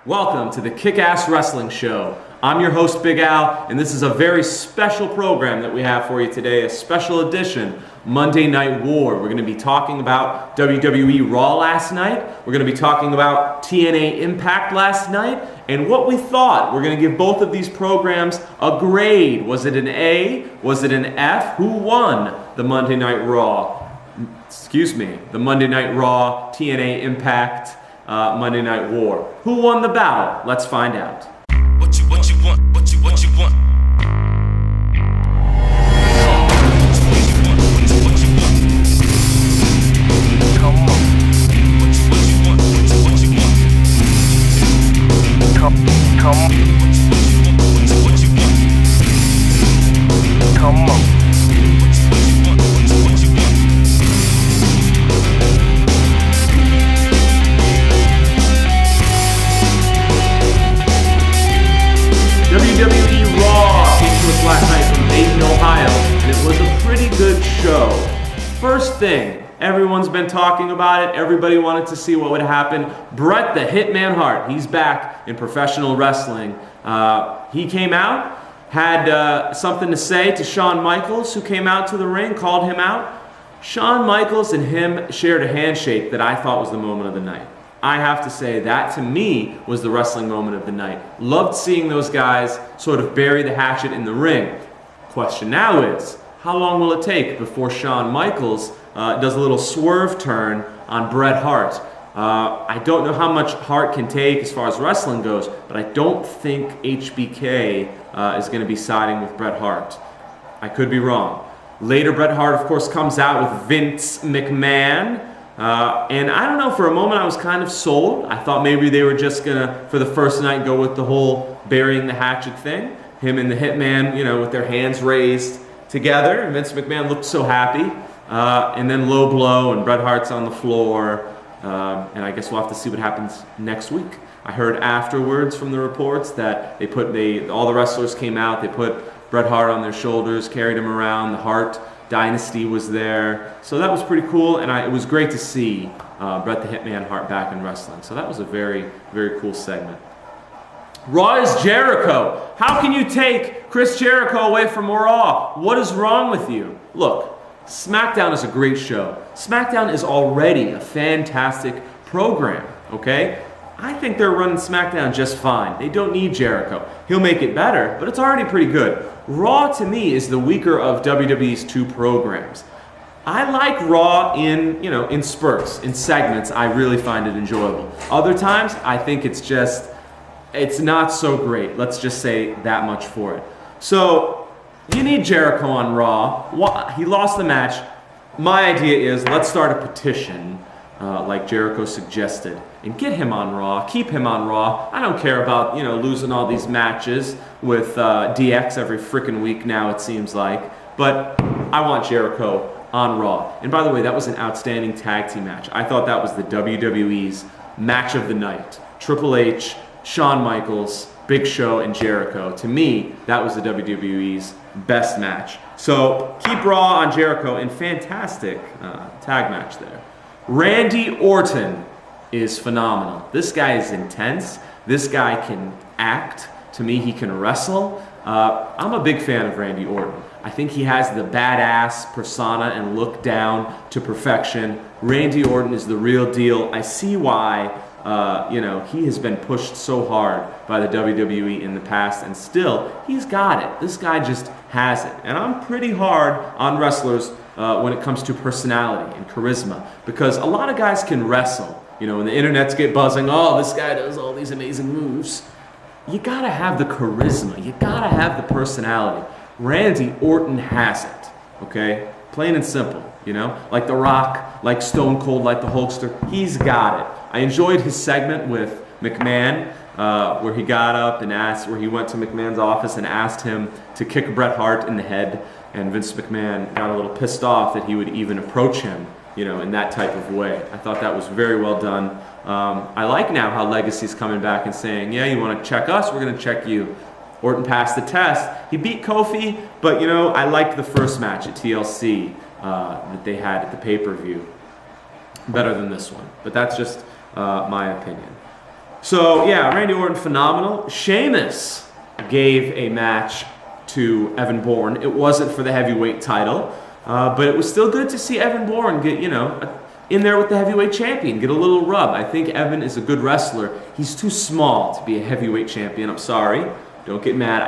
Welcome to the Kick-Ass Wrestling Show. I'm your host, Big Al, and this is a very special program that we have for you today, a special edition, Monday Night War. We're going to be talking about WWE Raw last night. We're going to be talking about TNA Impact last night, and what we thought. We're going to give both of these programs a grade. Was it an A? Was it an F? Who won the Monday Night Raw? The Monday Night Raw, TNA Impact, Monday Night War. Who won the battle? Let's find out. What you want? Come on. What you want? Come on. Come on. WWE Raw came to us last night from Dayton, Ohio, and it was a pretty good show. First thing, everyone's been talking about it. Everybody wanted to see what would happen. Bret the Hitman Hart, he's back in professional wrestling. He came out, had something to say to Shawn Michaels, who came out to the ring, called him out. Shawn Michaels and him shared a handshake that I thought was the moment of the night. I have to say that, to me, was the wrestling moment of the night. Loved seeing those guys sort of bury the hatchet in the ring. Question now is, how long will it take before Shawn Michaels does a little swerve turn on Bret Hart? I don't know how much Hart can take as far as wrestling goes, but I don't think HBK is going to be siding with Bret Hart. I could be wrong. Later, Bret Hart, of course, comes out with Vince McMahon. And I don't know, for a moment I was kind of sold. I thought maybe they were just gonna, for the first night, go with the whole burying the hatchet thing. Him and the Hitman, with their hands raised together. And Vince McMahon looked so happy. And then low blow, and Bret Hart's on the floor. And I guess we'll have to see what happens next week. I heard afterwards from the reports that all the wrestlers came out, they put Bret Hart on their shoulders, carried him around. The Hart Dynasty was there, so that was pretty cool, and it was great to see Bret the Hitman Hart back in wrestling. So that was a very, very cool segment. Raw is Jericho. How can you take Chris Jericho away from Raw? What is wrong with you? Look, SmackDown is a great show. SmackDown is already a fantastic program, okay? I think they're running SmackDown just fine. They don't need Jericho. He'll make it better, but it's already pretty good. Raw, to me, is the weaker of WWE's two programs. I like Raw in spurts, in segments. I really find it enjoyable. Other times, I think it's not so great. Let's just say that much for it. So, you need Jericho on Raw. He lost the match. My idea is, let's start a petition, like Jericho suggested, and get him on Raw, keep him on Raw. I don't care about, losing all these matches with DX every freaking week now, it seems like. But I want Jericho on Raw. And by the way, that was an outstanding tag team match. I thought that was the WWE's match of the night. Triple H, Shawn Michaels, Big Show, and Jericho. To me, that was the WWE's best match. So keep Raw on Jericho, and fantastic tag match there. Randy Orton is phenomenal. This guy is intense. This guy can act. To me, he can wrestle. I'm a big fan of Randy Orton. I think he has the badass persona and look down to perfection. Randy Orton is the real deal. I see why he has been pushed so hard by the WWE in the past, and still, he's got it. This guy just has it. And I'm pretty hard on wrestlers when it comes to personality and charisma, because a lot of guys can wrestle. When the internets get buzzing, oh, this guy does all these amazing moves. You gotta have the charisma. You gotta have the personality. Randy Orton has it, okay? Plain and simple, Like The Rock, like Stone Cold, like the Hulkster. He's got it. I enjoyed his segment with McMahon, where he got up and where he went to McMahon's office and asked him to kick Bret Hart in the head. And Vince McMahon got a little pissed off that he would even approach him, in that type of way. I thought that was very well done. I like now how Legacy's coming back and saying, yeah, you want to check us? We're going to check you. Orton passed the test. He beat Kofi, but I liked the first match at TLC that they had at the pay-per-view better than this one. But that's just my opinion. So yeah, Randy Orton, phenomenal. Sheamus gave a match to Evan Bourne. It wasn't for the heavyweight title, but it was still good to see Evan Bourne get, in there with the heavyweight champion, get a little rub. I think Evan is a good wrestler. He's too small to be a heavyweight champion. I'm sorry. Don't get mad.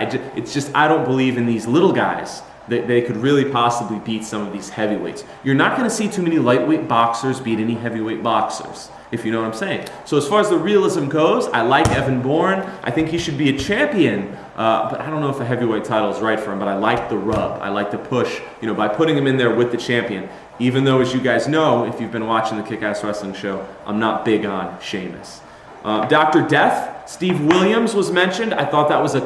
I don't believe in these little guys. They could really possibly beat some of these heavyweights. You're not going to see too many lightweight boxers beat any heavyweight boxers, if you know what I'm saying. So as far as the realism goes, I like Evan Bourne. I think he should be a champion, but I don't know if a heavyweight title is right for him, but I like the rub. I like the push, by putting him in there with the champion. Even though, as you guys know, if you've been watching the Kick-Ass Wrestling Show, I'm not big on Sheamus. Dr. Death, Steve Williams was mentioned. I thought that was a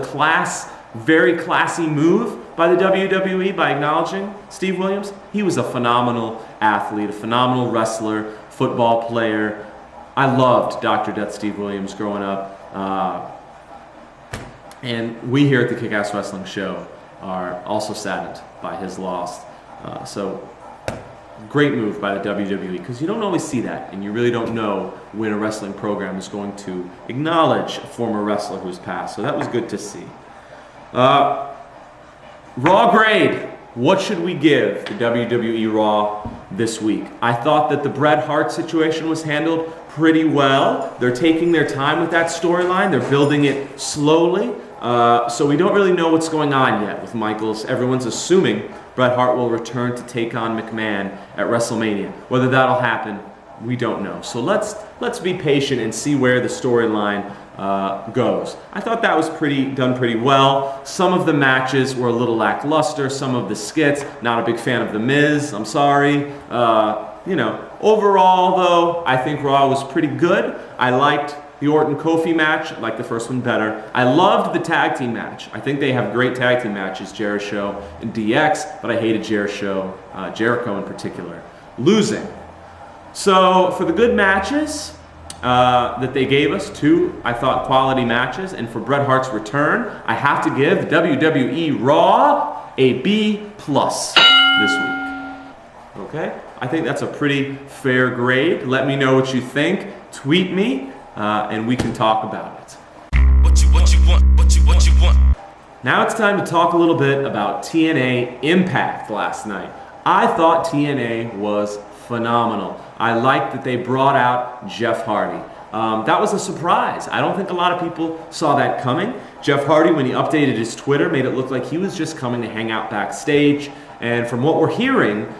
very classy move by the WWE by acknowledging Steve Williams. He was a phenomenal athlete, a phenomenal wrestler, football player. I loved Dr. Death Steve Williams growing up. And we here at the Kick-Ass Wrestling Show are also saddened by his loss. So great move by the WWE, because you don't always see that, and you really don't know when a wrestling program is going to acknowledge a former wrestler who's passed. So that was good to see. Raw grade. What should we give the WWE Raw this week? I thought that the Bret Hart situation was handled pretty well. They're taking their time with that storyline. They're building it slowly. So we don't really know what's going on yet with Michaels. Everyone's assuming Bret Hart will return to take on McMahon at WrestleMania. Whether that'll happen, we don't know. So let's be patient and see where the storyline goes. I thought that was done pretty well. Some of the matches were a little lackluster. Some of the skits, not a big fan of The Miz. I'm sorry. Overall though, I think Raw was pretty good. I liked the Orton-Kofi match. I liked the first one better. I loved the tag team match. I think they have great tag team matches, Jericho and DX, but I hated Jericho in particular, losing. So for the good matches that they gave us, two, I thought, quality matches, and for Bret Hart's return, I have to give WWE Raw a B+ this week. Okay? I think that's a pretty fair grade. Let me know what you think. Tweet me, and we can talk about it. What you want? Now it's time to talk a little bit about TNA Impact last night. I thought TNA was phenomenal. I liked that they brought out Jeff Hardy. That was a surprise. I don't think a lot of people saw that coming. Jeff Hardy, when he updated his Twitter, made it look like he was just coming to hang out backstage. And from what we're hearing,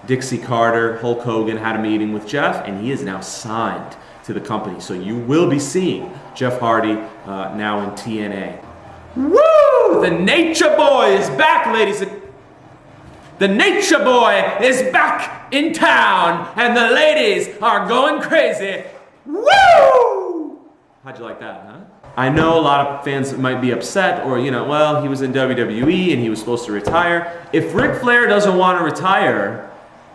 Dixie Carter, Hulk Hogan had a meeting with Jeff, and he is now signed to the company. So you will be seeing Jeff Hardy now in TNA. Woo! The Nature Boy is back, ladies and The Nature Boy is back in town, and the ladies are going crazy. Woo! How'd you like that, huh? I know a lot of fans might be upset, or, he was in WWE and he was supposed to retire. If Ric Flair doesn't want to retire,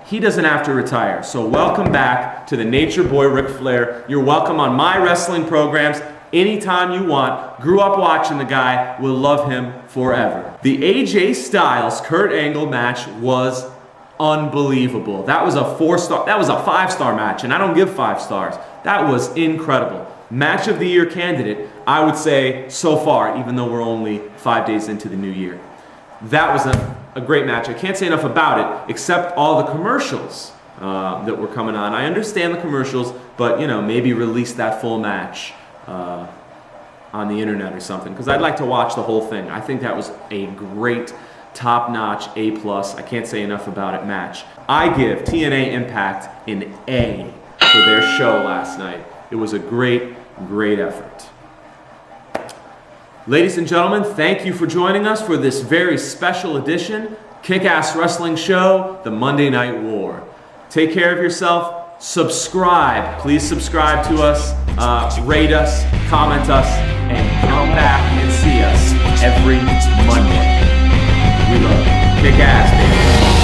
he doesn't have to retire. So welcome back to the Nature Boy, Ric Flair. You're welcome on my wrestling programs anytime you want. Grew up watching the guy, will love him forever. The AJ Styles Kurt Angle match was unbelievable. That was a 5-star match, and I don't give 5 stars. That was incredible. Match of the year candidate, I would say, so far, even though we're only 5 days into the new year. That was a great match. I can't say enough about it, except all the commercials that were coming on. I understand the commercials, but maybe release that full match on the internet or something, because I'd like to watch the whole thing. I think that was a great, top-notch, A+, I can't say enough about it, match. I give TNA Impact an A for their show last night. It was a great, great effort. Ladies and gentlemen, thank you for joining us for this very special edition, Kick-Ass Wrestling Show, the Monday Night War. Take care of yourself. Subscribe. Please subscribe to us, rate us, comment us, and come back and see us every Monday. We love you. Kick ass, baby.